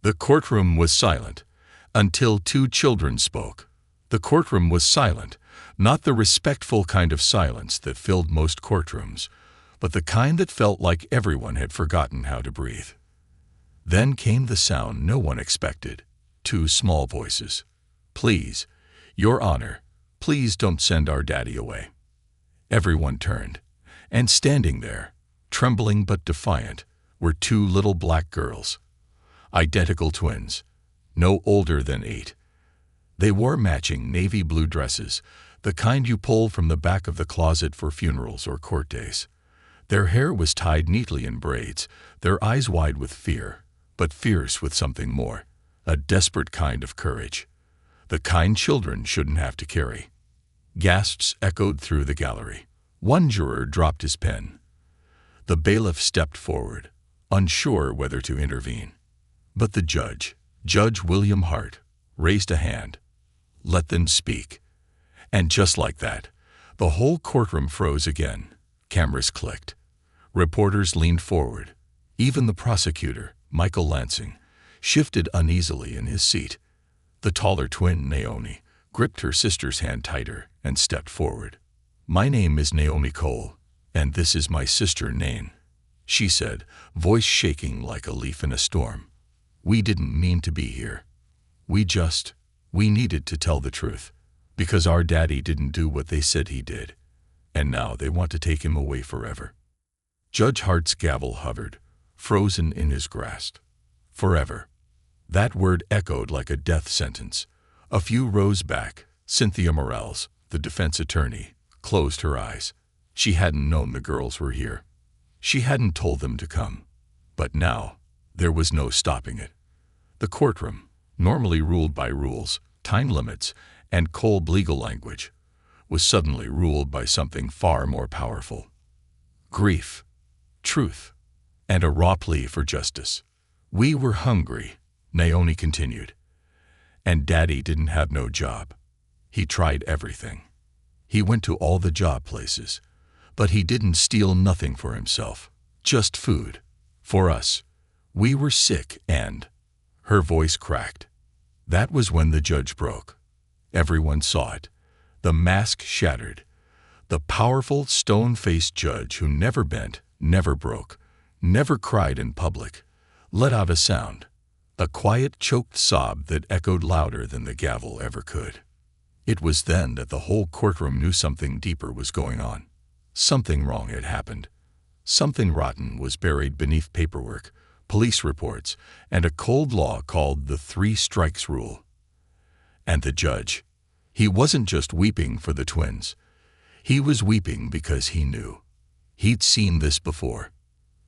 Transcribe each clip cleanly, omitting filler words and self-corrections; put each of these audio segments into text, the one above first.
The courtroom was silent until two children spoke. The courtroom was silent, not the respectful kind of silence that filled most courtrooms, but the kind that felt like everyone had forgotten how to breathe. Then came the sound no one expected. Two small voices. "Please, Your Honor, please don't send our daddy away." Everyone turned, and standing there, trembling but defiant, were two little black girls. Identical twins, no older than 8. They wore matching navy blue dresses, the kind you pull from the back of the closet for funerals or court days. Their hair was tied neatly in braids, their eyes wide with fear, but fierce with something more, a desperate kind of courage. The kind children shouldn't have to carry. Gasps echoed through the gallery. One juror dropped his pen. The bailiff stepped forward, unsure whether to intervene. But the judge, Judge William Hart, raised a hand. "Let them speak." And just like that, the whole courtroom froze again. Cameras clicked. Reporters leaned forward. Even the prosecutor, Michael Lansing, shifted uneasily in his seat. The taller twin, Naomi, gripped her sister's hand tighter and stepped forward. "My name is Naomi Cole, and this is my sister Nain," she said, voice shaking like a leaf in a storm. "We didn't mean to be here. We needed to tell the truth, because our daddy didn't do what they said he did, and now they want to take him away forever." Judge Hart's gavel hovered, frozen in his grasp. Forever. That word echoed like a death sentence. A few rows back, Cynthia Morales, the defense attorney, closed her eyes. She hadn't known the girls were here. She hadn't told them to come. But now, there was no stopping it. The courtroom, normally ruled by rules, time limits, and cold legal language, was suddenly ruled by something far more powerful. Grief, truth, and a raw plea for justice. "We were hungry," Naomi continued. "And Daddy didn't have no job. He tried everything. He went to all the job places, but he didn't steal nothing for himself, just food. For us. We were sick and—" Her voice cracked. That was when the judge broke. Everyone saw it. The mask shattered. The powerful, stone-faced judge who never bent, never broke, never cried in public, let out a sound. A quiet, choked sob that echoed louder than the gavel ever could. It was then that the whole courtroom knew something deeper was going on. Something wrong had happened. Something rotten was buried beneath paperwork, police reports, and a cold law called the 3 strikes rule. And the judge, he wasn't just weeping for the twins. He was weeping because he knew. He'd seen this before.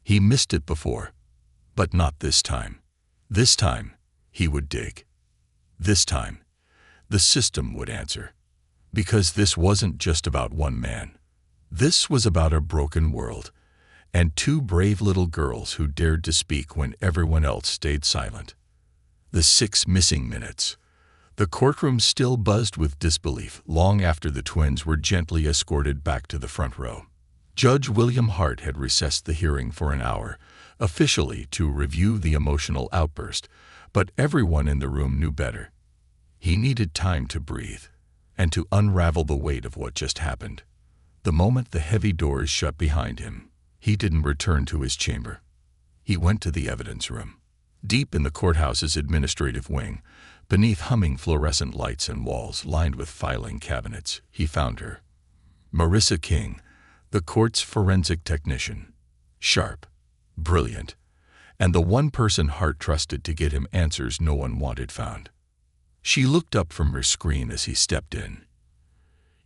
He missed it before. But not this time. This time, he would dig. This time, the system would answer. Because this wasn't just about one man. This was about a broken world, and 2 brave little girls who dared to speak when everyone else stayed silent. The 6 missing minutes. The courtroom still buzzed with disbelief long after the twins were gently escorted back to the front row. Judge William Hart had recessed the hearing for an hour, officially to review the emotional outburst, but everyone in the room knew better. He needed time to breathe and to unravel the weight of what just happened. The moment the heavy doors shut behind him, he didn't return to his chamber. He went to the evidence room. Deep in the courthouse's administrative wing, beneath humming fluorescent lights and walls lined with filing cabinets, he found her. Marissa King, the court's forensic technician. Sharp, brilliant, and the one person Hart trusted to get him answers no one wanted found. She looked up from her screen as he stepped in.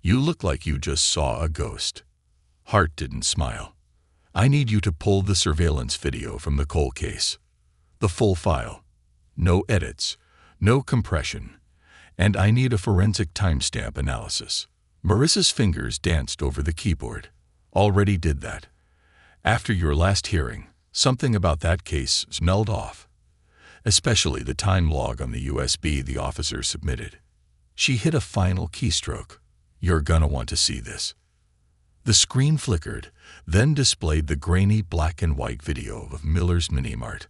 "You look like you just saw a ghost." Hart didn't smile. "I need you to pull the surveillance video from the Cole case. The full file. No edits, no compression, and I need a forensic timestamp analysis." Marissa's fingers danced over the keyboard. "Already did that. After your last hearing, something about that case smelled off. Especially the time log on the USB the officer submitted." She hit a final keystroke. "You're gonna want to see this." The screen flickered, then displayed the grainy black and white video of Miller's Mini Mart,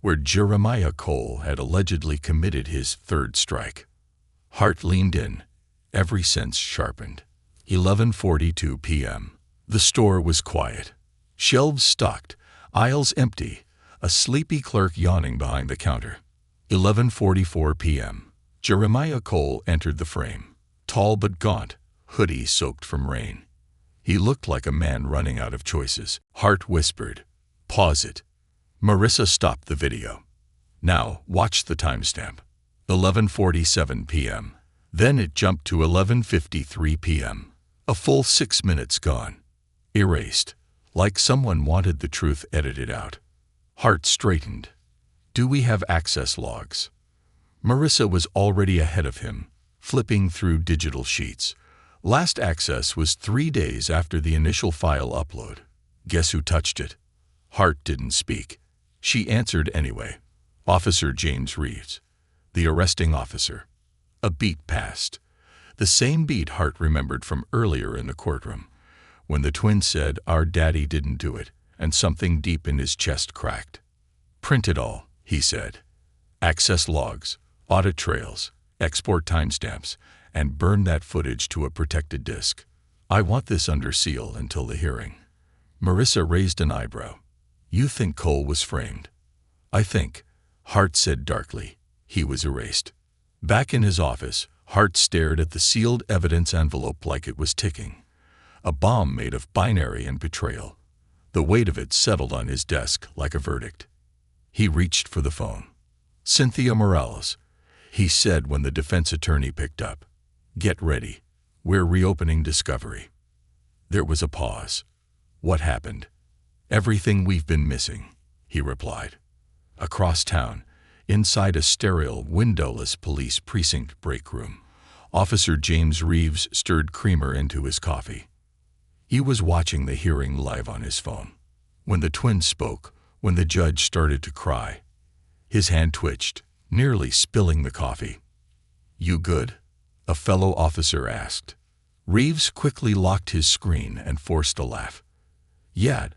where Jeremiah Cole had allegedly committed his third strike. Hart leaned in, every sense sharpened. 11:42 p.m. The store was quiet. Shelves stocked, aisles empty, a sleepy clerk yawning behind the counter. 11:44 p.m. Jeremiah Cole entered the frame. Tall but gaunt, hoodie soaked from rain. He looked like a man running out of choices. Hart whispered, "Pause it." Marissa stopped the video. "Now, watch the timestamp." 11:47 p.m. Then it jumped to 11:53 p.m. A full 6 minutes gone. Erased, like someone wanted the truth edited out. Hart straightened. "Do we have access logs?" Marissa was already ahead of him, flipping through digital sheets. Last access was 3 days after the initial file upload. Guess who touched it? Hart didn't speak. She answered anyway. Officer James Reeves, the arresting officer. A beat passed. The same beat Hart remembered from earlier in the courtroom, when the twin said, "Our daddy didn't do it," and something deep in his chest cracked. "Print it all," he said. "Access logs, audit trails, export timestamps, and burn that footage to a protected disk. I want this under seal until the hearing." Marissa raised an eyebrow. "You think Cole was framed?" "I think," Hart said darkly, "he was erased." Back in his office, Hart stared at the sealed evidence envelope like it was ticking. A bomb made of binary and betrayal. The weight of it settled on his desk like a verdict. He reached for the phone. "Cynthia Morales," he said when the defense attorney picked up. "Get ready. We're reopening discovery." There was a pause. "What happened?" "Everything we've been missing," he replied. Across town, inside a sterile, windowless police precinct break room, Officer James Reeves stirred creamer into his coffee. He was watching the hearing live on his phone. When the twin spoke, when the judge started to cry, his hand twitched, nearly spilling the coffee. "You good?" a fellow officer asked. Reeves quickly locked his screen and forced a laugh. "Yeah,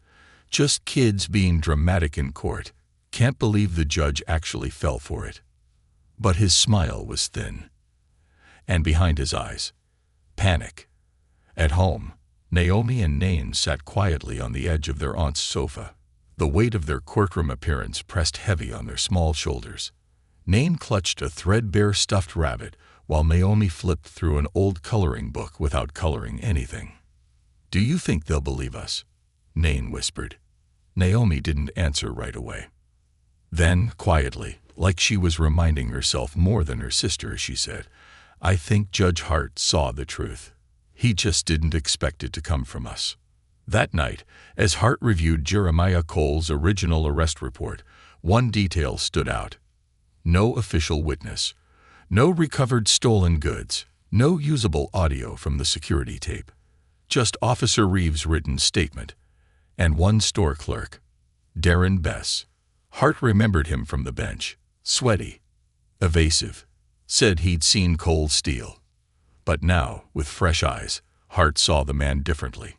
just kids being dramatic in court. Can't believe the judge actually fell for it." But his smile was thin. And behind his eyes, panic. At home, Naomi and Nain sat quietly on the edge of their aunt's sofa. The weight of their courtroom appearance pressed heavy on their small shoulders. Nain clutched a threadbare stuffed rabbit, while Naomi flipped through an old coloring book without coloring anything. "Do you think they'll believe us?" Nain whispered. Naomi didn't answer right away. Then, quietly, like she was reminding herself more than her sister, she said, "I think Judge Hart saw the truth. He just didn't expect it to come from us." That night, as Hart reviewed Jeremiah Cole's original arrest report, one detail stood out. No official witness. No recovered stolen goods. No usable audio from the security tape. Just Officer Reeves' written statement. And one store clerk, Darren Bess. Hart remembered him from the bench. Sweaty. Evasive. Said he'd seen Cole steal. But now, with fresh eyes, Hart saw the man differently.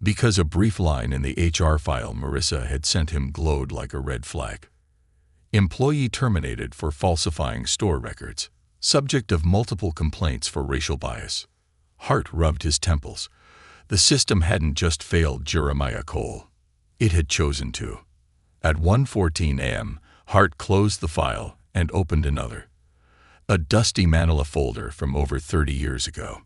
Because a brief line in the HR file Marissa had sent him glowed like a red flag. Employee terminated for falsifying store records. Subject of multiple complaints for racial bias. Hart rubbed his temples. The system hadn't just failed Jeremiah Cole. It had chosen to. At 1:14 a.m., Hart closed the file and opened another. A dusty manila folder from over 30 years ago.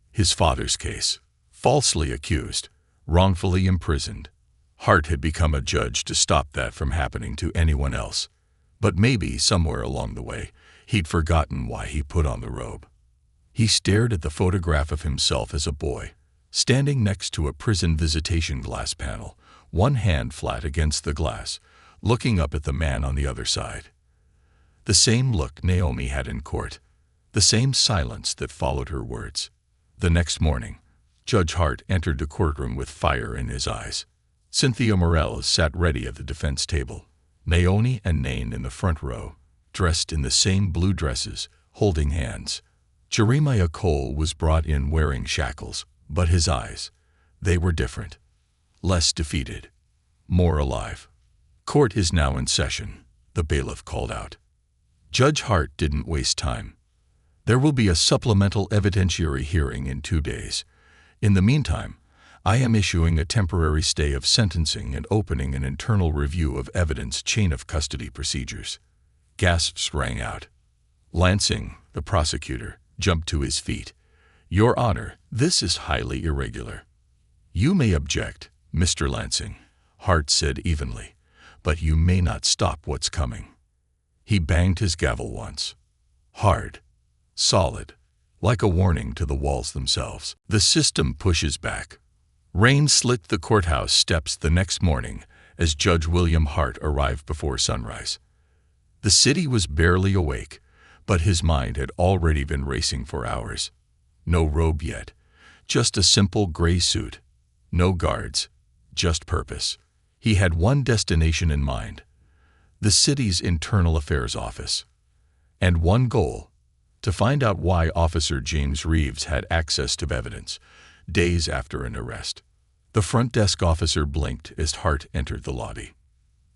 His father's case. Falsely accused. Wrongfully imprisoned. Hart had become a judge to stop that from happening to anyone else. But maybe, somewhere along the way, he'd forgotten why he put on the robe. He stared at the photograph of himself as a boy, standing next to a prison visitation glass panel, one hand flat against the glass, looking up at the man on the other side. The same look Naomi had in court, the same silence that followed her words. The next morning, Judge Hart entered the courtroom with fire in his eyes. Cynthia Morales sat ready at the defense table, Naomi and Nain in the front row, dressed in the same blue dresses, holding hands. Jeremiah Cole was brought in wearing shackles, but his eyes, they were different. Less defeated. More alive. Court is now in session. the bailiff called out. Judge Hart didn't waste time. There will be a supplemental evidentiary hearing in 2 days. In the meantime, I am issuing a temporary stay of sentencing and opening an internal review of evidence chain of custody procedures. Gasps rang out. Lansing, the prosecutor, jumped to his feet. Your Honor, this is highly irregular. You may object, Mr. Lansing, Hart said evenly, but you may not stop what's coming. He banged his gavel once. Hard. Solid. Like a warning to the walls themselves. The system pushes back. Rain slit the courthouse steps the next morning as Judge William Hart arrived before sunrise. The city was barely awake, but his mind had already been racing for hours. No robe yet, just a simple gray suit. No guards, just purpose. He had one destination in mind, the city's internal affairs office. And one goal, to find out why Officer James Reeves had access to evidence, days after an arrest. The front desk officer blinked as Hart entered the lobby.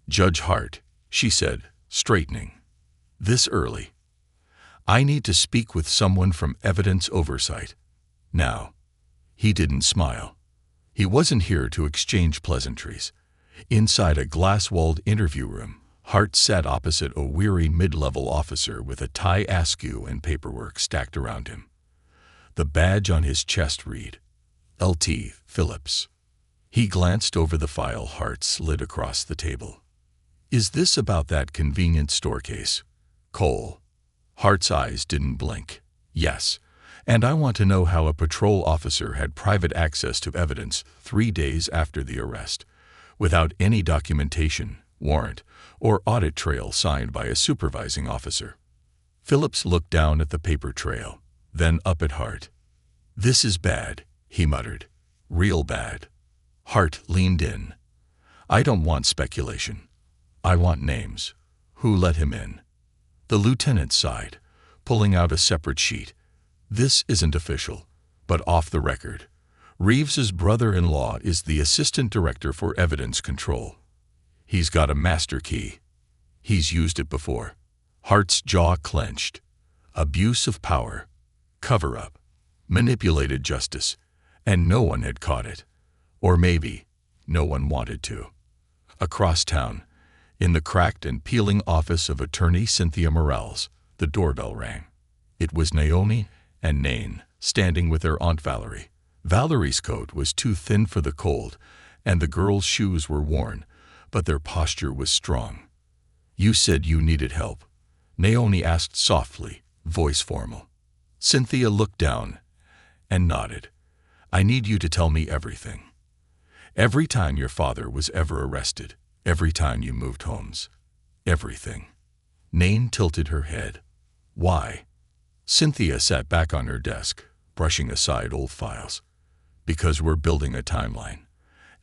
Judge Hart, she said, straightening. This early. I need to speak with someone from evidence oversight. Now. He didn't smile. He wasn't here to exchange pleasantries. Inside a glass-walled interview room, Hart sat opposite a weary mid-level officer with a tie askew and paperwork stacked around him. The badge on his chest read, L.T. Phillips. He glanced over the file Hart slid across the table. Is this about that convenience store case? Cole. Hart's eyes didn't blink. Yes, and I want to know how a patrol officer had private access to evidence 3 days after the arrest, without any documentation, warrant, or audit trail signed by a supervising officer. Phillips looked down at the paper trail, then up at Hart. This is bad, he muttered. Real bad. Hart leaned in. I don't want speculation. I want names. Who let him in? The lieutenant sighed, pulling out a separate sheet. This isn't official, but off the record. Reeves's brother-in-law is the assistant director for evidence control. He's got a master key. He's used it before. Hart's jaw clenched. Abuse of power. Cover-up. Manipulated justice. And no one had caught it. Or maybe no one wanted to. Across town, in the cracked and peeling office of attorney Cynthia Morales, the doorbell rang. It was Naomi and Nain, standing with their Aunt Valerie. Valerie's coat was too thin for the cold, and the girls' shoes were worn, but their posture was strong. You said you needed help, Naomi asked softly, voice formal. Cynthia looked down and nodded. I need you to tell me everything. Every time your father was ever arrested, every time you moved homes. Everything. Nain tilted her head. Why? Cynthia sat back on her desk, brushing aside old files. Because we're building a timeline,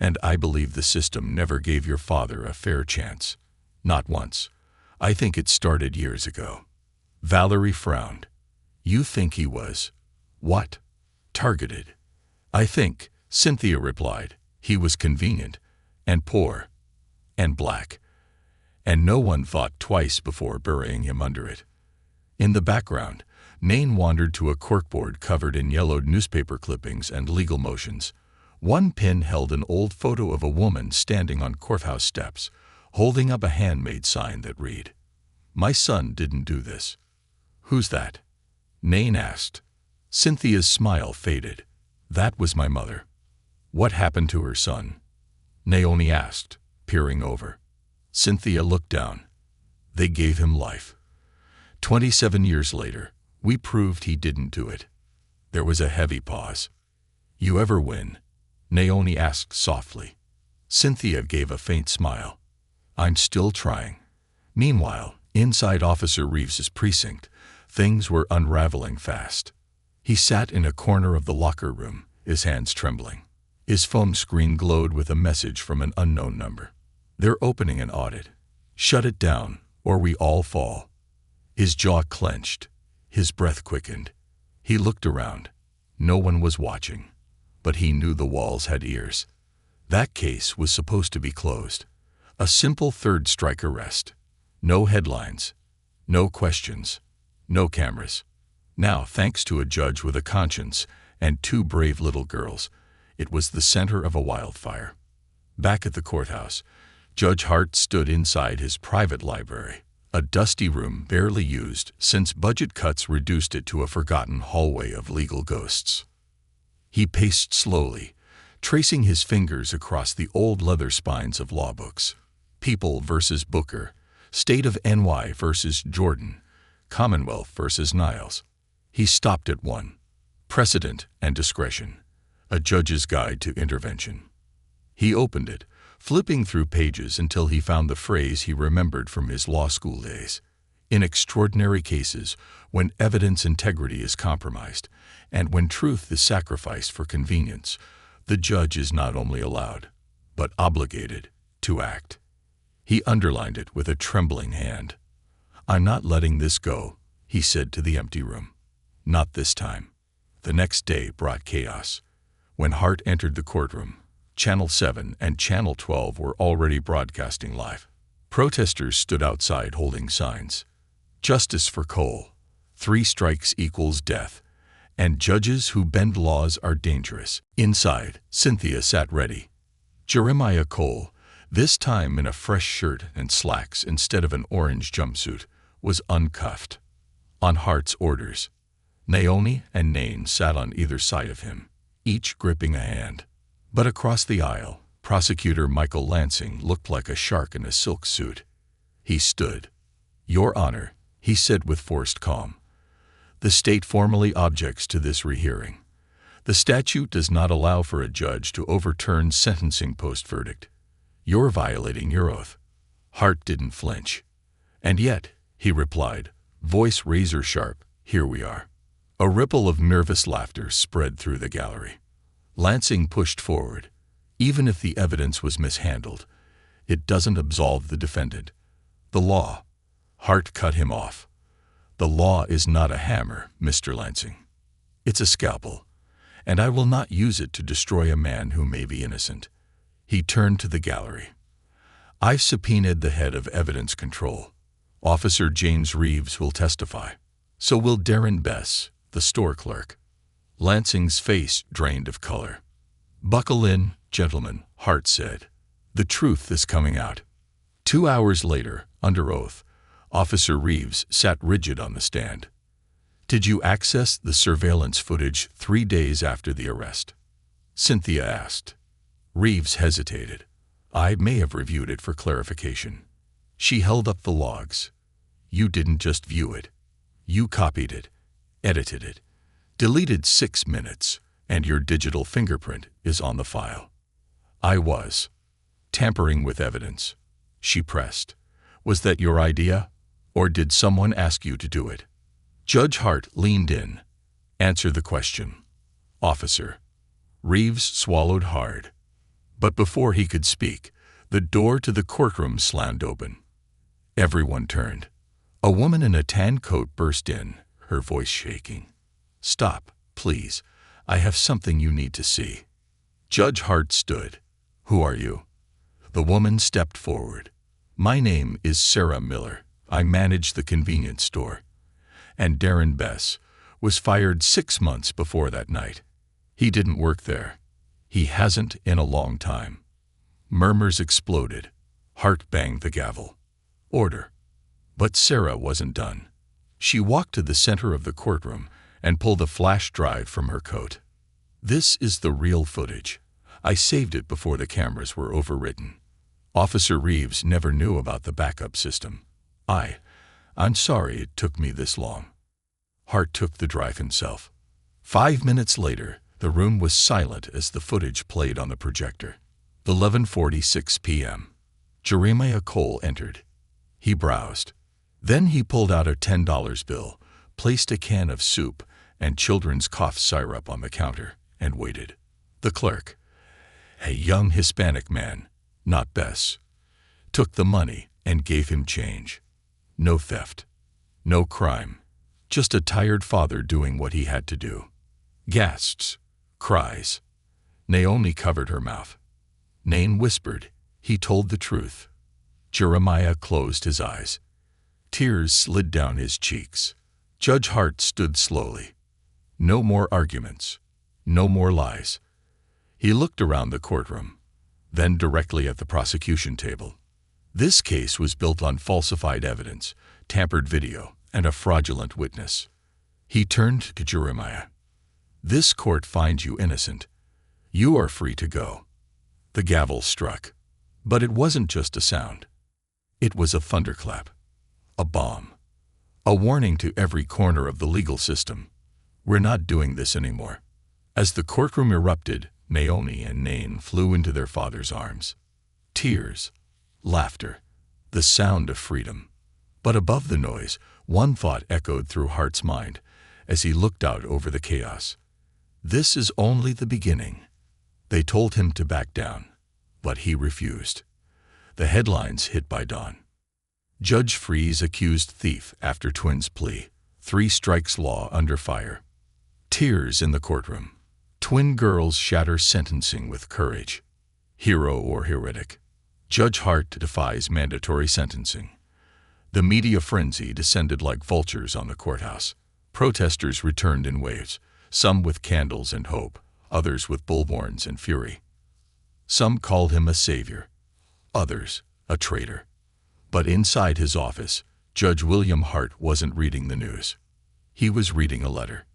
and I believe the system never gave your father a fair chance. Not once. I think it started years ago. Valerie frowned. You think he was, what? Targeted. I think, Cynthia replied, he was convenient, and poor, and black, and no one thought twice before burying him under it. In the background, Nain wandered to a corkboard covered in yellowed newspaper clippings and legal motions. One pin held an old photo of a woman standing on courthouse steps, holding up a handmade sign that read, My son didn't do this. Who's that? Nain asked. Cynthia's smile faded. That was my mother. What happened to her son? Naomi asked, peering over. Cynthia looked down. They gave him life. 27 years later, we proved he didn't do it. There was a heavy pause. You ever win? Naomi asked softly. Cynthia gave a faint smile. I'm still trying. Meanwhile, inside Officer Reeves's precinct, things were unraveling fast. He sat in a corner of the locker room, his hands trembling. His phone screen glowed with a message from an unknown number. They're opening an audit. Shut it down, or we all fall. His jaw clenched. His breath quickened. He looked around. No one was watching, but he knew the walls had ears. That case was supposed to be closed. A simple third strike arrest. No headlines, no questions, no cameras. Now, thanks to a judge with a conscience and two brave little girls, it was the center of a wildfire. Back at the courthouse, Judge Hart stood inside his private library, a dusty room barely used since budget cuts reduced it to a forgotten hallway of legal ghosts. He paced slowly, tracing his fingers across the old leather spines of law books. People versus Booker, State of NY versus Jordan, Commonwealth versus Niles. He stopped at one: Precedent and Discretion, a judge's guide to intervention. He opened it, flipping through pages until he found the phrase he remembered from his law school days. In extraordinary cases, when evidence integrity is compromised, and when truth is sacrificed for convenience, the judge is not only allowed, but obligated, to act. He underlined it with a trembling hand. "I'm not letting this go," he said to the empty room. Not this time. The next day brought chaos. When Hart entered the courtroom, Channel 7 and Channel 12 were already broadcasting live. Protesters stood outside holding signs. "Justice for Cole. 3 strikes equals death. And judges who bend laws are dangerous." Inside, Cynthia sat ready. Jeremiah Cole, this time in a fresh shirt and slacks instead of an orange jumpsuit, was uncuffed. On Hart's orders, Naomi and Nain sat on either side of him, each gripping a hand. But across the aisle, Prosecutor Michael Lansing looked like a shark in a silk suit. He stood. "Your Honor," he said with forced calm, "the state formally objects to this rehearing. The statute does not allow for a judge to overturn sentencing post-verdict. You're violating your oath." Hart didn't flinch. "And yet," he replied, voice razor-sharp, "here we are." A ripple of nervous laughter spread through the gallery. Lansing pushed forward. "Even if the evidence was mishandled, it doesn't absolve the defendant. The law—" Hart cut him off. "The law is not a hammer, Mr. Lansing. It's a scalpel, and I will not use it to destroy a man who may be innocent." He turned to the gallery. "I've subpoenaed the head of evidence control. Officer James Reeves will testify. So will Darren Bess, the store clerk." Lansing's face drained of color. "Buckle in, gentlemen," Hart said. "The truth is coming out." 2 hours later, under oath, Officer Reeves sat rigid on the stand. "Did you access the surveillance footage 3 days after the arrest?" Cynthia asked. Reeves hesitated. "I may have reviewed it for clarification." She held up the logs. "You didn't just view it. You copied it, edited it, deleted 6 minutes, and your digital fingerprint is on the file." "I was tampering with evidence," she pressed. "Was that your idea, or did someone ask you to do it?" Judge Hart leaned in. "Answer the question, officer." Reeves swallowed hard. But before he could speak, the door to the courtroom slammed open. Everyone turned. A woman in a tan coat burst in, her voice shaking. "Stop, please. I have something you need to see." Judge Hart stood. "Who are you?" The woman stepped forward. "My name is Sarah Miller. I manage the convenience store." "And Darren Bess was fired 6 months before that night. He didn't work there. He hasn't in a long time." Murmurs exploded. Hart banged the gavel. "Order." But Sarah wasn't done. She walked to the center of the courtroom and pulled a flash drive from her coat. "This is the real footage. I saved it before the cameras were overwritten. Officer Reeves never knew about the backup system. I'm sorry it took me this long." Hart took the drive himself. 5 minutes later, the room was silent as the footage played on the projector. 11:46 p.m. Jeremiah Cole entered. He browsed. Then he pulled out a $10 bill, placed a can of soup and children's cough syrup on the counter, and waited. The clerk, a young Hispanic man, not Bess, took the money and gave him change. No theft, no crime, just a tired father doing what he had to do. Gasps, cries. Naomi covered her mouth. Nain whispered. He told the truth. Jeremiah closed his eyes. Tears slid down his cheeks. Judge Hart stood slowly. No more arguments. No more lies. He looked around the courtroom, then directly at the prosecution table. This case was built on falsified evidence, tampered video, and a fraudulent witness. He turned to Jeremiah. "This court finds you innocent. You are free to go." The gavel struck. But it wasn't just a sound. It was a thunderclap. A bomb. A warning to every corner of the legal system. We're not doing this anymore. As the courtroom erupted, Naomi and Nain flew into their father's arms. Tears, laughter, the sound of freedom. But above the noise, one thought echoed through Hart's mind as he looked out over the chaos. This is only the beginning. They told him to back down, but he refused. The headlines hit by dawn. Judge Freeze accused thief after twins plea. 3 strikes law under fire. Tears in the courtroom. Twin girls shatter sentencing with courage. Hero or heretic. Judge Hart defies mandatory sentencing. The media frenzy descended like vultures on the courthouse. Protesters returned in waves, some with candles and hope, others with bullhorns and fury. Some called him a savior, others a traitor. But inside his office, Judge William Hart wasn't reading the news. He was reading a letter.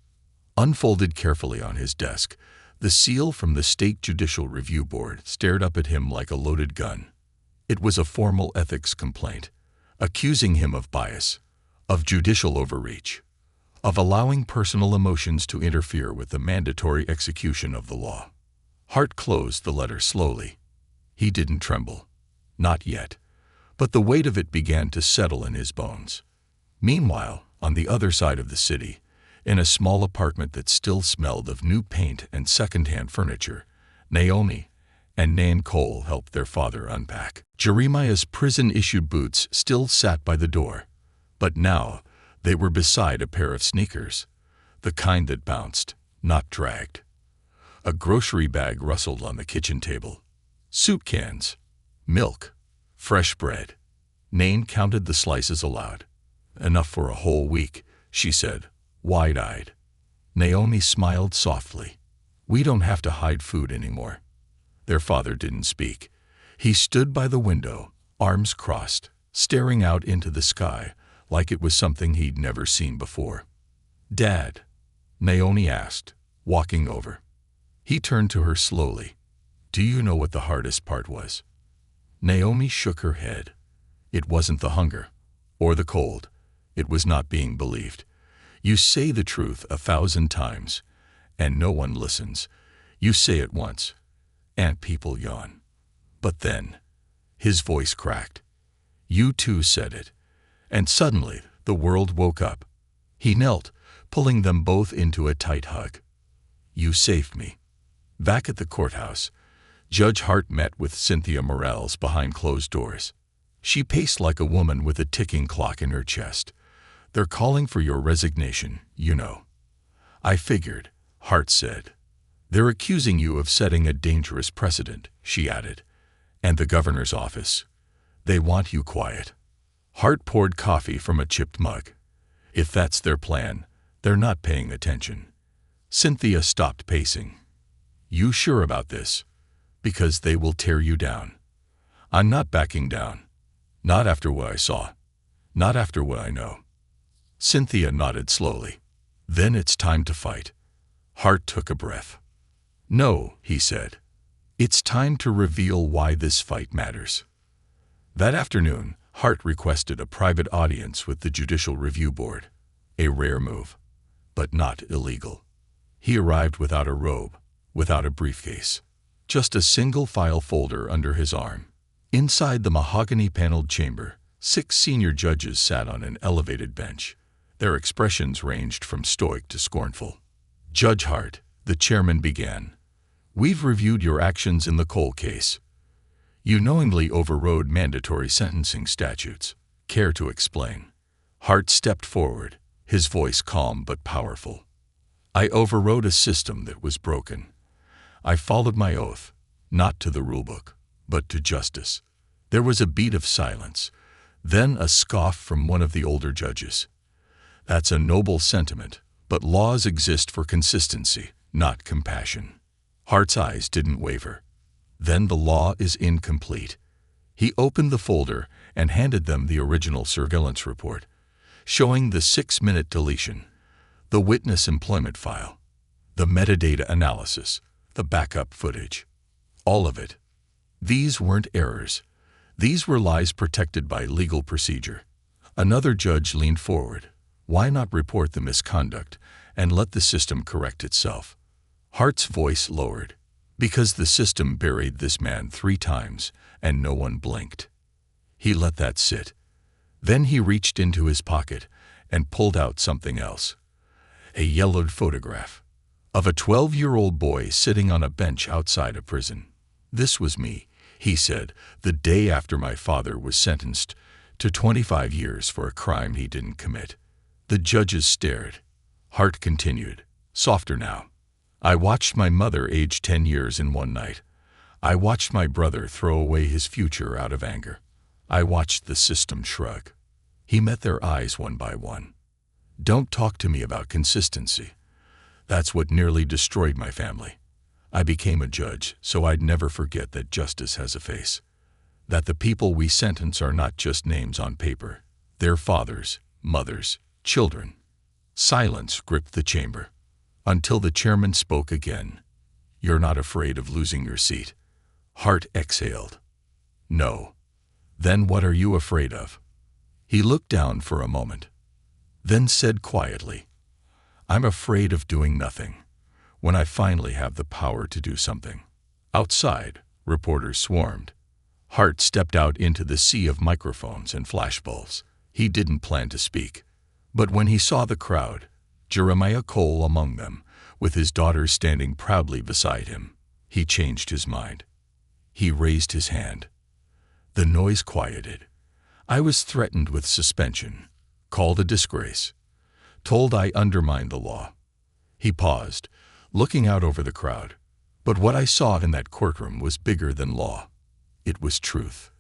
Unfolded carefully on his desk, the seal from the State Judicial Review Board stared up at him like a loaded gun. It was a formal ethics complaint, accusing him of bias, of judicial overreach, of allowing personal emotions to interfere with the mandatory execution of the law. Hart closed the letter slowly. He didn't tremble. Not yet. But the weight of it began to settle in his bones. Meanwhile, on the other side of the city, in a small apartment that still smelled of new paint and second-hand furniture, Naomi and Nan Cole helped their father unpack. Jeremiah's prison-issued boots still sat by the door, but now they were beside a pair of sneakers, the kind that bounced, not dragged. A grocery bag rustled on the kitchen table. Soup cans, milk, fresh bread. Nan counted the slices aloud. "Enough for a whole week," she said, wide-eyed. Naomi smiled softly. "We don't have to hide food anymore." Their father didn't speak. He stood by the window, arms crossed, staring out into the sky like it was something he'd never seen before. "Dad?" Naomi asked, walking over. He turned to her slowly. "Do you know what the hardest part was?" Naomi shook her head. It wasn't the hunger, or the cold. It was not being believed. You say the truth 1,000 times, and no one listens. You say it once, and people yawn. But then, his voice cracked. You too said it. And suddenly, the world woke up. He knelt, pulling them both into a tight hug. "You saved me." Back at the courthouse, Judge Hart met with Cynthia Morales behind closed doors. She paced like a woman with a ticking clock in her chest. "They're calling for your resignation, you know." "I figured," Hart said. "They're accusing you of setting a dangerous precedent," she added. "And the governor's office. They want you quiet." Hart poured coffee from a chipped mug. "If that's their plan, they're not paying attention." Cynthia stopped pacing. "You sure about this? Because they will tear you down." "I'm not backing down. Not after what I saw. Not after what I know." Cynthia nodded slowly. "Then it's time to fight." Hart took a breath. "No," he said. "It's time to reveal why this fight matters." That afternoon, Hart requested a private audience with the Judicial Review Board. A rare move, but not illegal. He arrived without a robe, without a briefcase. Just a single file folder under his arm. Inside the mahogany-paneled chamber, 6 senior judges sat on an elevated bench. Their expressions ranged from stoic to scornful. "Judge Hart," the chairman began, "we've reviewed your actions in the Cole case. You knowingly overrode mandatory sentencing statutes. Care to explain?" Hart stepped forward, his voice calm but powerful. "I overrode a system that was broken. I followed my oath, not to the rulebook, but to justice." There was a beat of silence. Then a scoff from one of the older judges. That's a noble sentiment, but laws exist for consistency, not compassion. Hart's eyes didn't waver. Then the law is incomplete. He opened the folder and handed them the original surveillance report, showing the 6-minute deletion, the witness employment file, the metadata analysis, the backup footage. All of it. These weren't errors. These were lies protected by legal procedure. Another judge leaned forward. Why not report the misconduct and let the system correct itself? Hart's voice lowered. Because the system buried this man 3 times and no one blinked. He let that sit. Then he reached into his pocket and pulled out something else. A yellowed photograph of a 12-year-old boy sitting on a bench outside a prison. This was me, he said, the day after my father was sentenced to 25 years for a crime he didn't commit. The judges stared. Hart continued, softer now. I watched my mother age 10 years in one night. I watched my brother throw away his future out of anger. I watched the system shrug. He met their eyes one by one. Don't talk to me about consistency. That's what nearly destroyed my family. I became a judge so I'd never forget that justice has a face. That the people we sentence are not just names on paper. They're fathers, mothers, children. Silence gripped the chamber. Until the chairman spoke again. You're not afraid of losing your seat. Hart exhaled. No. Then what are you afraid of? He looked down for a moment, then said quietly, I'm afraid of doing nothing, when I finally have the power to do something. Outside, reporters swarmed. Hart stepped out into the sea of microphones and flashbulbs. He didn't plan to speak, but when he saw the crowd, Jeremiah Cole among them, with his daughter standing proudly beside him, he changed his mind. He raised his hand. The noise quieted. I was threatened with suspension, called a disgrace, told I undermined the law. He paused, looking out over the crowd. But what I saw in that courtroom was bigger than law. It was truth.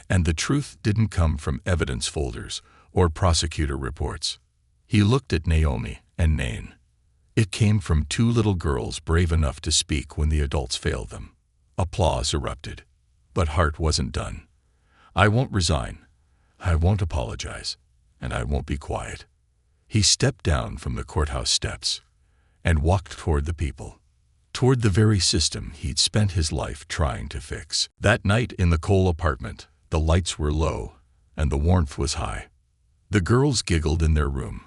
And the truth didn't come from evidence folders or prosecutor reports. He looked at Naomi and Nain. It came from 2 little girls brave enough to speak when the adults failed them. Applause erupted. But Hart wasn't done. I won't resign. I won't apologize. And I won't be quiet. He stepped down from the courthouse steps and walked toward the people, toward the very system he'd spent his life trying to fix. That night in the Cole apartment, the lights were low and the warmth was high. The girls giggled in their room,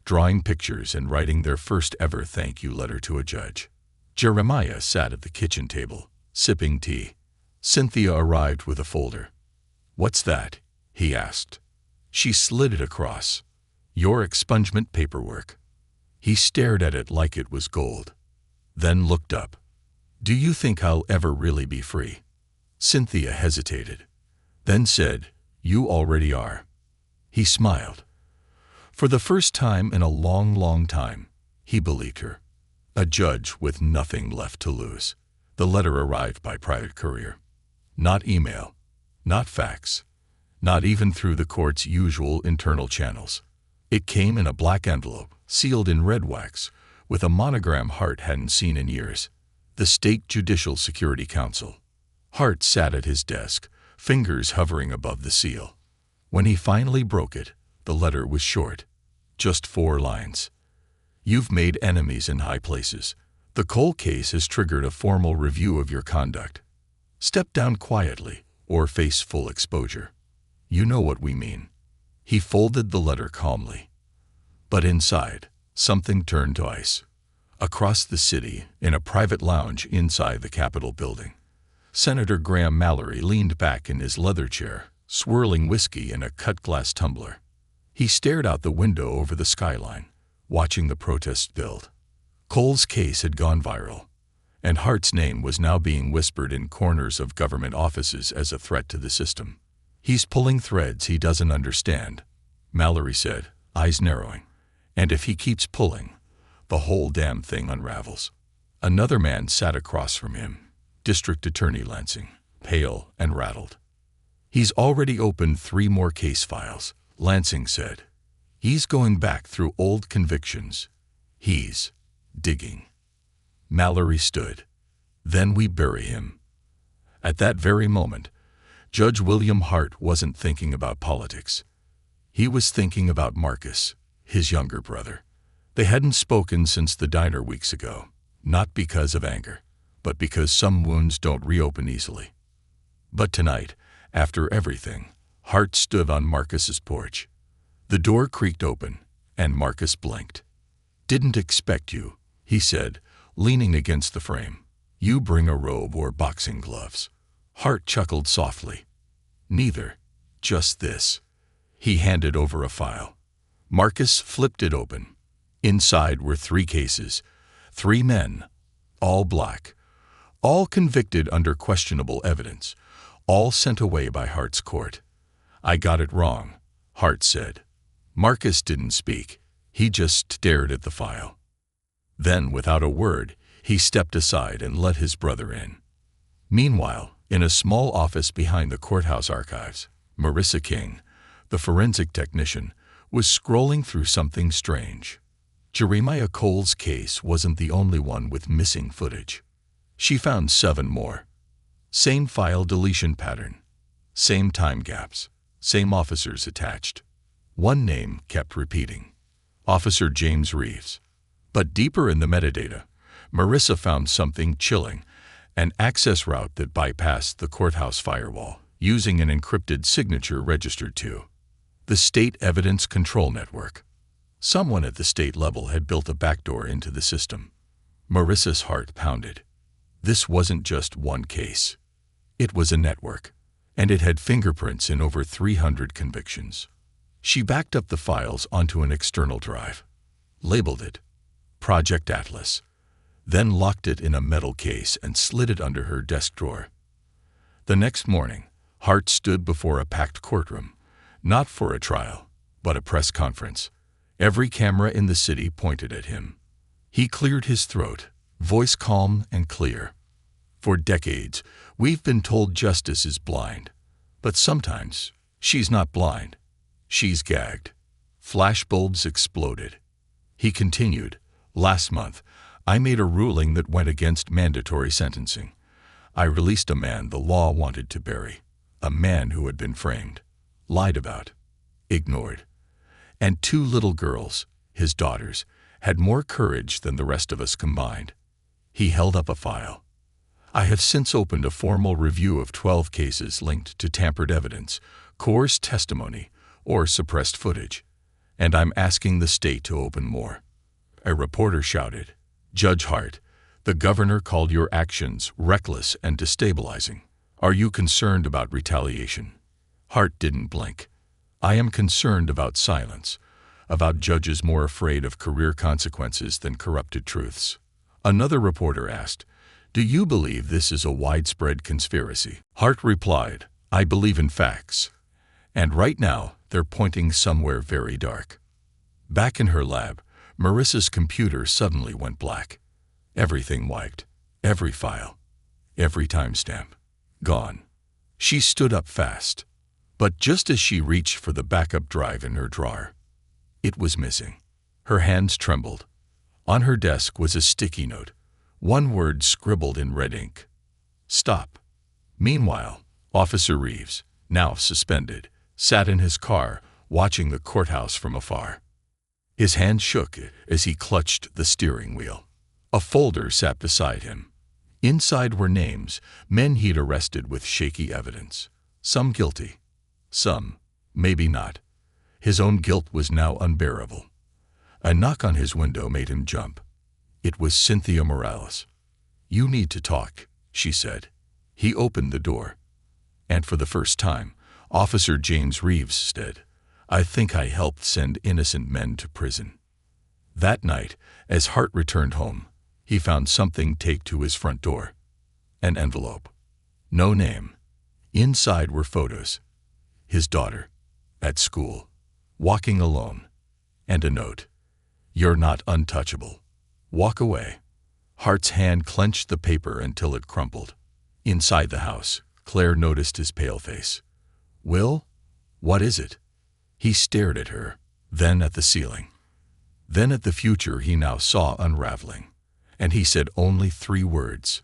drawing pictures and writing their first ever thank you letter to a judge. Jeremiah sat at the kitchen table, sipping tea. Cynthia arrived with a folder. What's that? He asked. She slid it across. Your expungement paperwork. He stared at it like it was gold, then looked up. Do you think I'll ever really be free? Cynthia hesitated, then said, You already are. He smiled. For the first time in a long, long time, he believed her. A judge with nothing left to lose. The letter arrived by private courier. Not email, not fax, not even through the court's usual internal channels. It came in a black envelope, sealed in red wax, with a monogram Hart hadn't seen in years. The State Judicial Security Council. Hart sat at his desk, fingers hovering above the seal. When he finally broke it, the letter was short. Just 4 lines. You've made enemies in high places. The Cole case has triggered a formal review of your conduct. Step down quietly, or face full exposure. You know what we mean. He folded the letter calmly. But inside, something turned to ice. Across the city, in a private lounge inside the Capitol building, Senator Graham Mallory leaned back in his leather chair, swirling whiskey in a cut-glass tumbler. He stared out the window over the skyline, watching the protests build. Cole's case had gone viral, and Hart's name was now being whispered in corners of government offices as a threat to the system. He's pulling threads he doesn't understand, Mallory said, eyes narrowing. And if he keeps pulling, the whole damn thing unravels. Another man sat across from him, District Attorney Lansing, pale and rattled. He's already opened 3 more case files, Lansing said. He's going back through old convictions. He's digging. Mallory stood. Then we bury him. At that very moment, Judge William Hart wasn't thinking about politics. He was thinking about Marcus, his younger brother. They hadn't spoken since the diner weeks ago, not because of anger, but because some wounds don't reopen easily. But tonight, after everything, Hart stood on Marcus's porch. The door creaked open, and Marcus blinked. "Didn't expect you," he said, leaning against the frame. "You bring a robe or boxing gloves." Hart chuckled softly. "Neither. Just this." He handed over a file. Marcus flipped it open. Inside were 3 cases, 3 men, all black, all convicted under questionable evidence, all sent away by Hart's court. "I got it wrong," Hart said. Marcus didn't speak. He just stared at the file. Then, without a word, he stepped aside and let his brother in. Meanwhile, in a small office behind the courthouse archives, Marissa King, the forensic technician, was scrolling through something strange. Jeremiah Cole's case wasn't the only one with missing footage. She found 7 more. Same file deletion pattern. Same time gaps. Same officers attached. One name kept repeating. Officer James Reeves. But deeper in the metadata, Marissa found something chilling, an access route that bypassed the courthouse firewall, using an encrypted signature registered to the State Evidence Control Network. Someone at the state level had built a backdoor into the system. Marissa's heart pounded. This wasn't just one case. It was a network, and it had fingerprints in over 300 convictions. She backed up the files onto an external drive, labeled it Project Atlas, then locked it in a metal case and slid it under her desk drawer. The next morning, Hart stood before a packed courtroom, not for a trial, but a press conference. Every camera in the city pointed at him. He cleared his throat, voice calm and clear. "For decades, we've been told justice is blind. But sometimes, she's not blind. She's gagged." Flashbulbs exploded. He continued, "Last month, I made a ruling that went against mandatory sentencing. I released a man the law wanted to bury, a man who had been framed, lied about, ignored. And 2 little girls, his daughters, had more courage than the rest of us combined." He held up a file. "I have since opened a formal review of 12 cases linked to tampered evidence, coerced testimony, or suppressed footage, and I'm asking the state to open more." A reporter shouted, "Judge Hart, the governor called your actions reckless and destabilizing. Are you concerned about retaliation?" Hart didn't blink. "I am concerned about silence, about judges more afraid of career consequences than corrupted truths." Another reporter asked, "Do you believe this is a widespread conspiracy?" Hart replied, "I believe in facts. And right now, they're pointing somewhere very dark." Back in her lab, Marissa's computer suddenly went black. Everything wiped. Every file. Every timestamp. Gone. She stood up fast. But just as she reached for the backup drive in her drawer, it was missing. Her hands trembled. On her desk was a sticky note, one word scribbled in red ink: "Stop." Meanwhile, Officer Reeves, now suspended, sat in his car, watching the courthouse from afar. His hand shook as he clutched the steering wheel. A folder sat beside him. Inside were names, men he'd arrested with shaky evidence. Some guilty. Some, maybe not. His own guilt was now unbearable. A knock on his window made him jump. It was Cynthia Morales. "You need to talk," she said. He opened the door. And for the first time, Officer James Reeves said, "I think I helped send innocent men to prison." That night, as Hart returned home, he found something taped to his front door. An envelope. No name. Inside were photos. His daughter, at school, walking alone, and a note: "You're not untouchable. Walk away." Hart's hand clenched the paper until it crumpled. Inside the house, Claire noticed his pale face. "Will, what is it?" He stared at her, then at the ceiling, then at the future he now saw unraveling. And he said only 3 words.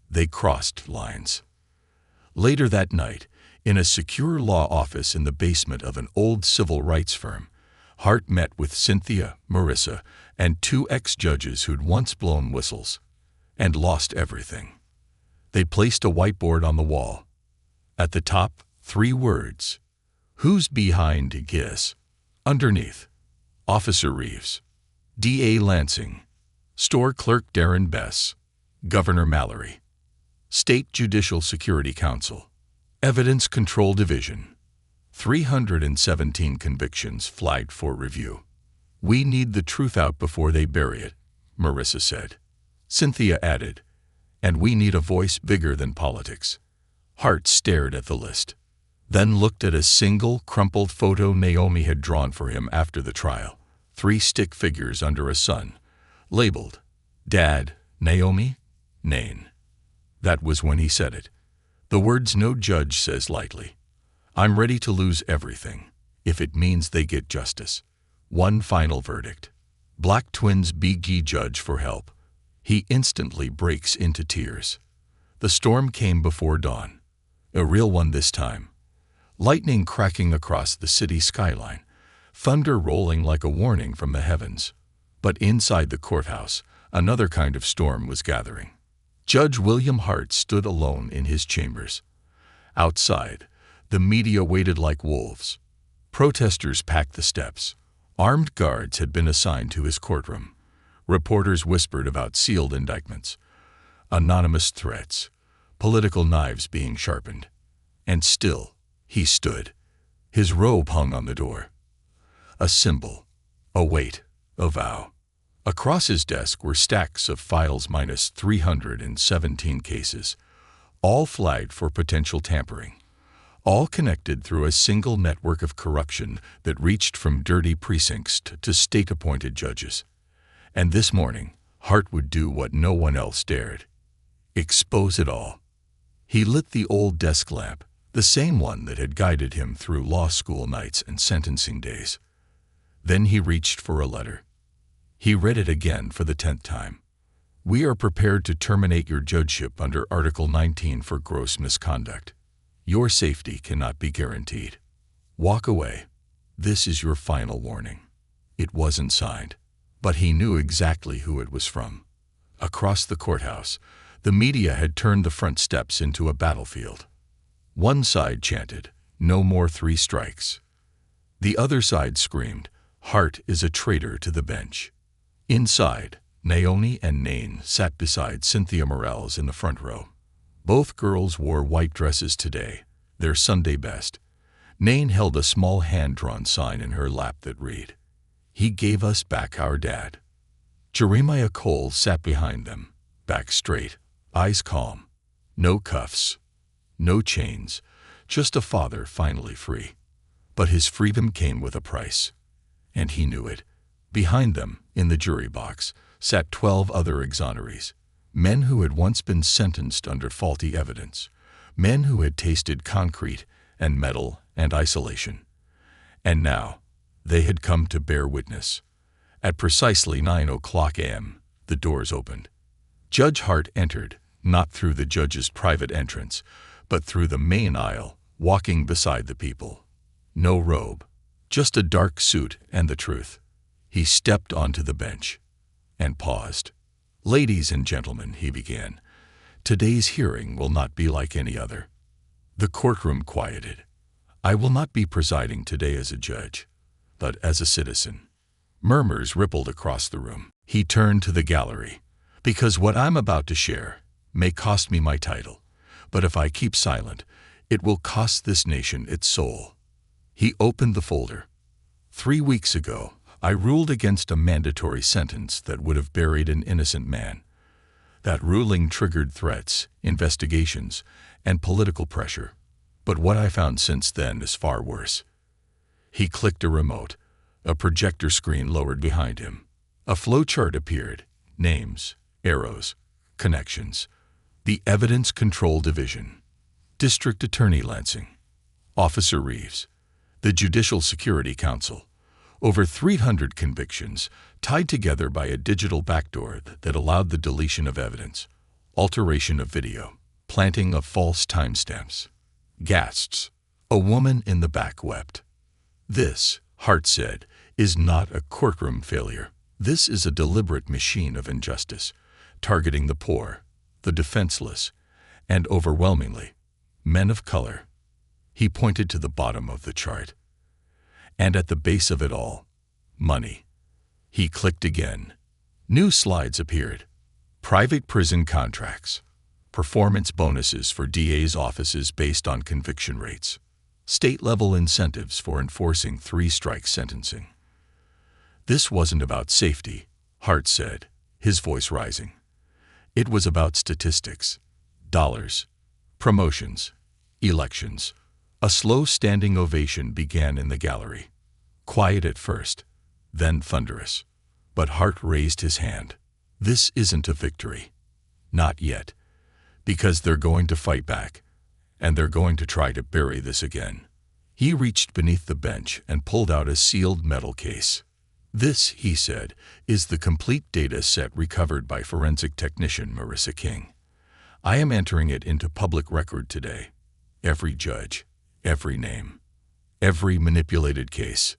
They crossed lines. Later that night, in a secure law office in the basement of an old civil rights firm, Hart met with Cynthia, Marissa, and 2 ex-judges who'd once blown whistles and lost everything. They placed a whiteboard on the wall. At the top, 3 words. Who's behind Giss? Underneath, Officer Reeves, D.A. Lansing, Store Clerk Darren Bess, Governor Mallory, State Judicial Security Council, Evidence Control Division, 317 convictions flagged for review. "We need the truth out before they bury it," Marissa said. Cynthia added, "And we need a voice bigger than politics." Hart stared at the list, then looked at a single, crumpled photo Naomi had drawn for him after the trial. 3 stick figures under a sun, labeled, "Dad, Naomi, Nain." That was when he said it. The words no judge says lightly. "I'm ready to lose everything, if it means they get justice." One final verdict. Black twins beg judge for help. He instantly breaks into tears. The storm came before dawn. A real one this time. Lightning cracking across the city skyline. Thunder rolling like a warning from the heavens. But inside the courthouse, another kind of storm was gathering. Judge William Hart stood alone in his chambers. Outside, the media waited like wolves. Protesters packed the steps. Armed guards had been assigned to his courtroom. Reporters whispered about sealed indictments, anonymous threats, political knives being sharpened. And still, he stood. His robe hung on the door. A symbol, a weight, a vow. Across his desk were stacks of files minus 317 cases, all flagged for potential tampering, all connected through a single network of corruption that reached from dirty precincts to state-appointed judges. And this morning, Hart would do what no one else dared. Expose it all. He lit the old desk lamp, the same one that had guided him through law school nights and sentencing days. Then he reached for a letter. He read it again for the 10th time. "We are prepared to terminate your judgeship under Article 19 for gross misconduct. Your safety cannot be guaranteed. Walk away. This is your final warning." It wasn't signed, but he knew exactly who it was from. Across the courthouse, the media had turned the front steps into a battlefield. One side chanted, "No more 3 strikes." The other side screamed, "Hart is a traitor to the bench." Inside, Naomi and Nain sat beside Cynthia Morales in the front row. Both girls wore white dresses today, their Sunday best. Nain held a small hand-drawn sign in her lap that read, "He gave us back our dad." Jeremiah Cole sat behind them, back straight, eyes calm. No cuffs, no chains, just a father finally free. But his freedom came with a price, and he knew it. Behind them, in the jury box, sat 12 other exonerees, men who had once been sentenced under faulty evidence, men who had tasted concrete and metal and isolation. And now, they had come to bear witness. At precisely 9:00 a.m., the doors opened. Judge Hart entered, not through the judge's private entrance, but through the main aisle, walking beside the people. No robe, just a dark suit and the truth. He stepped onto the bench and paused. "Ladies and gentlemen," he began, "today's hearing will not be like any other." The courtroom quieted. "I will not be presiding today as a judge, but as a citizen." Murmurs rippled across the room. He turned to the gallery. "Because what I'm about to share may cost me my title, but if I keep silent, it will cost this nation its soul." He opened the folder. 3 weeks ago, I ruled against a mandatory sentence that would have buried an innocent man. That ruling triggered threats, investigations, and political pressure. But what I found since then is far worse. He clicked a remote. A projector screen lowered behind him. A flowchart appeared. Names, arrows, connections. The Evidence Control Division. District Attorney Lansing. Officer Reeves. The Judicial Security Council. Over 300 convictions, tied together by a digital backdoor that allowed the deletion of evidence, alteration of video, planting of false timestamps. Gasps. A woman in the back wept. This, Hart said, is not a courtroom failure. This is a deliberate machine of injustice, targeting the poor, the defenseless, and overwhelmingly, men of color. He pointed to the bottom of the chart. And at the base of it all, money. He clicked again. New slides appeared. Private prison contracts. Performance bonuses for DA's offices based on conviction rates. State-level incentives for enforcing three-strike sentencing. This wasn't about safety, Hart said, his voice rising. It was about statistics, dollars, promotions, elections. A slow standing ovation began in the gallery. Quiet at first, then thunderous. But Hart raised his hand. This isn't a victory. Not yet. Because they're going to fight back, and they're going to try to bury this again. He reached beneath the bench and pulled out a sealed metal case. This, he said, is the complete data set recovered by forensic technician Marissa King. I am entering it into public record today. Every judge, every name, every manipulated case.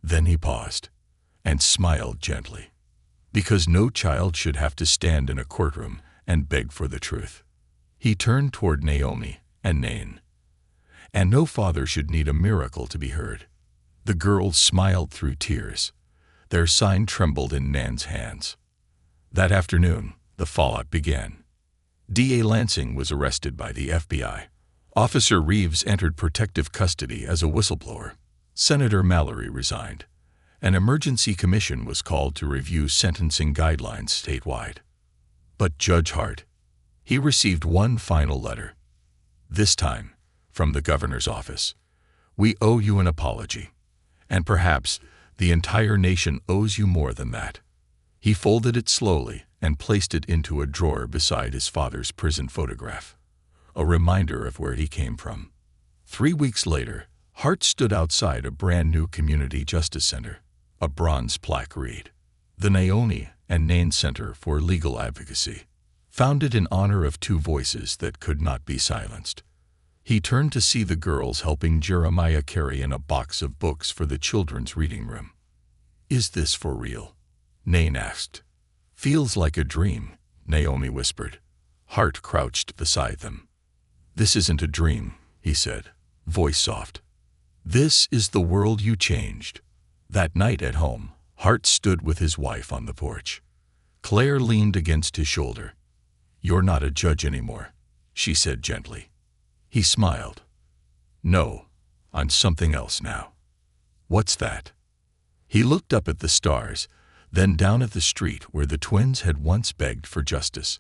Then he paused and smiled gently. Because no child should have to stand in a courtroom and beg for the truth. He turned toward Naomi and Nain. And no father should need a miracle to be heard. The girls smiled through tears. Their sign trembled in Nan's hands. That afternoon, the fallout began. D.A. Lansing was arrested by the FBI. Officer Reeves entered protective custody as a whistleblower. Senator Mallory resigned. An emergency commission was called to review sentencing guidelines statewide. But Judge Hart, he received one final letter. This time, from the governor's office. We owe you an apology. And perhaps the entire nation owes you more than that. He folded it slowly and placed it into a drawer beside his father's prison photograph. A reminder of where he came from. 3 weeks later, Hart stood outside a brand-new community justice center. A bronze plaque read, "The Naomi and Nain Center for Legal Advocacy," founded in honor of two voices that could not be silenced. He turned to see the girls helping Jeremiah carry in a box of books for the children's reading room. "Is this for real?" Nain asked. "Feels like a dream," Naomi whispered. Hart crouched beside them. "This isn't a dream," he said, voice soft. "This is the world you changed." That night at home, Hart stood with his wife on the porch. Claire leaned against his shoulder. "You're not a judge anymore," she said gently. He smiled. "No, I'm something else now." "What's that?" He looked up at the stars, then down at the street where the twins had once begged for justice.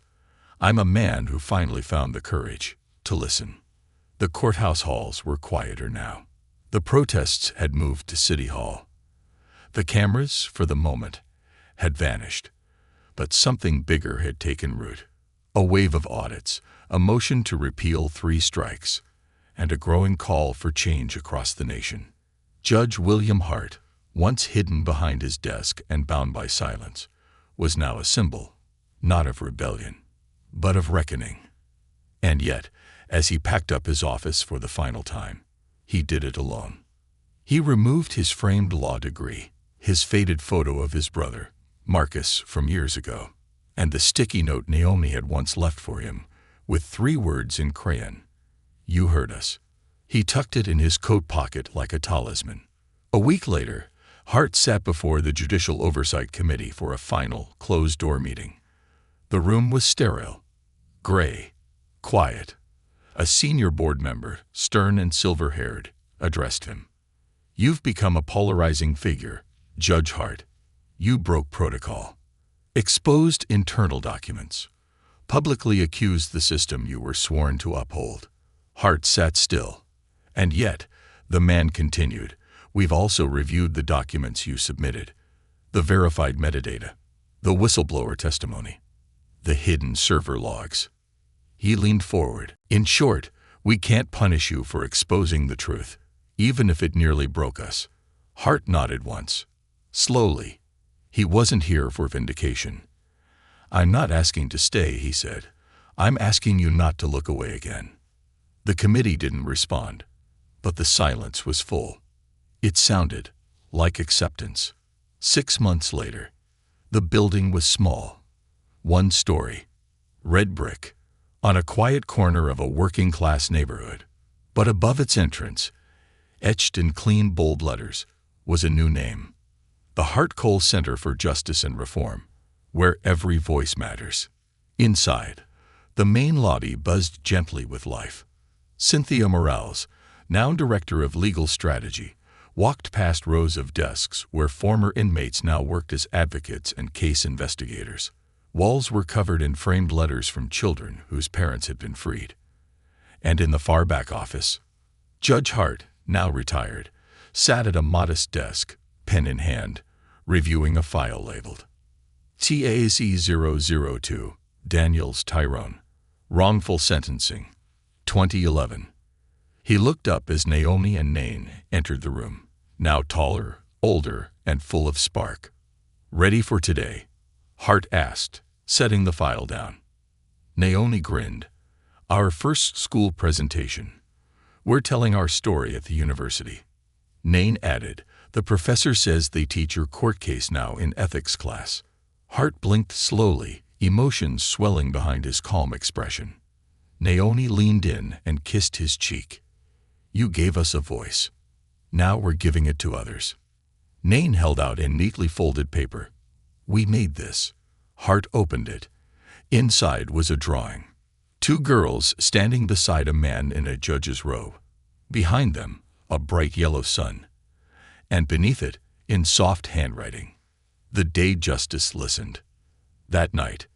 "I'm a man who finally found the courage to listen." The courthouse halls were quieter now. The protests had moved to City Hall. The cameras, for the moment, had vanished. But something bigger had taken root. A wave of audits, a motion to repeal 3 strikes, and a growing call for change across the nation. Judge William Hart, once hidden behind his desk and bound by silence, was now a symbol, not of rebellion, but of reckoning. And yet, as he packed up his office for the final time, he did it alone. He removed his framed law degree, his faded photo of his brother, Marcus, from years ago, and the sticky note Naomi had once left for him, with 3 words in crayon. "You heard us." He tucked it in his coat pocket like a talisman. A week later, Hart sat before the Judicial Oversight Committee for a final, closed-door meeting. The room was sterile, gray, quiet. A senior board member, stern and silver-haired, addressed him. "You've become a polarizing figure, Judge Hart. You broke protocol. Exposed internal documents. Publicly accused the system you were sworn to uphold." Hart sat still. "And yet," the man continued, "we've also reviewed the documents you submitted. The verified metadata. The whistleblower testimony. The hidden server logs." He leaned forward. "In short, We can't punish you for exposing the truth, even if it nearly broke us. Hart nodded once. Slowly. He wasn't here for vindication. I'm not asking to stay, he said. I'm asking you not to look away again. The committee didn't respond, but the silence was full. It sounded like acceptance. 6 months later, the building was small. 1 story. Red brick. On a quiet corner of a working-class neighborhood. But above its entrance, etched in clean, bold letters, was a new name. The Hart Cole Center for Justice and Reform, where every voice matters. Inside, the main lobby buzzed gently with life. Cynthia Morales, now Director of Legal Strategy, walked past rows of desks where former inmates now worked as advocates and case investigators. Walls were covered in framed letters from children whose parents had been freed. And in the far back office, Judge Hart, now retired, sat at a modest desk, pen in hand, reviewing a file labeled TAC 002, Daniels Tyrone, Wrongful Sentencing, 2011. He looked up as Naomi and Nain entered the room, now taller, older, and full of spark. Ready for today? Hart asked, setting the file down. Naomi grinned. Our first school presentation. We're telling our story at the university. Nain added, the professor says they teach your court case now in ethics class. Hart blinked slowly, emotions swelling behind his calm expression. Naomi leaned in and kissed his cheek. You gave us a voice. Now we're giving it to others. Nain held out a neatly folded paper. We made this. Hart opened it. Inside was a drawing. 2 girls standing beside a man in a judge's robe. Behind them, a bright yellow sun. And beneath it, in soft handwriting, the day justice listened. That night,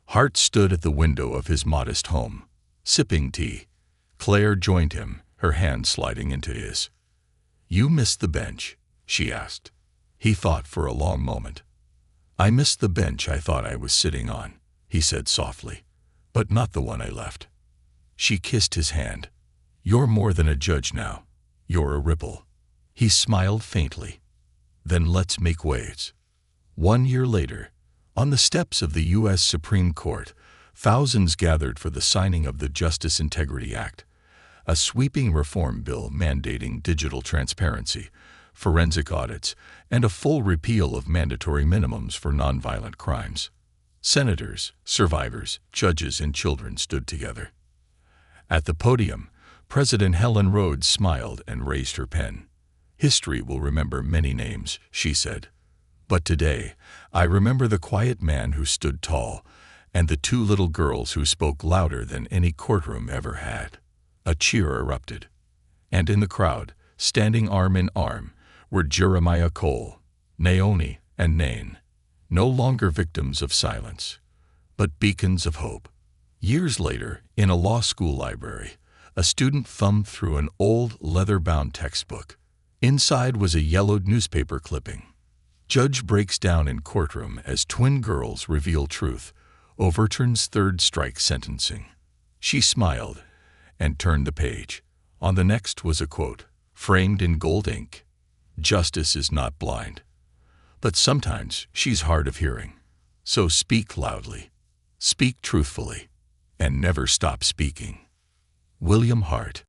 Hart stood at the window of his modest home, sipping tea. Claire joined him, her hand sliding into his. You missed the bench, she asked. He thought for a long moment. I missed the bench I thought I was sitting on, he said softly, but not the one I left. She kissed his hand. You're more than a judge now. You're a ripple. He smiled faintly. Then let's make waves. 1 year later, on the steps of the U.S. Supreme Court, thousands gathered for the signing of the Justice Integrity Act, a sweeping reform bill mandating digital transparency, forensic audits, and a full repeal of mandatory minimums for nonviolent crimes. Senators, survivors, judges, and children stood together. At the podium, President Helen Rhodes smiled and raised her pen. History will remember many names, she said. But today, I remember the quiet man who stood tall, and the 2 little girls who spoke louder than any courtroom ever had. A cheer erupted. And in the crowd, standing arm in arm, were Jeremiah Cole, Naomi, and Nain, no longer victims of silence, but beacons of hope. Years later, in a law school library, a student thumbed through an old leather-bound textbook. Inside was a yellowed newspaper clipping. Judge breaks down in courtroom as twin girls reveal truth, overturns 3rd strike sentencing. She smiled and turned the page. On the next was a quote, framed in gold ink. Justice is not blind, but sometimes she's hard of hearing. So speak loudly, speak truthfully, and never stop speaking. William Hart.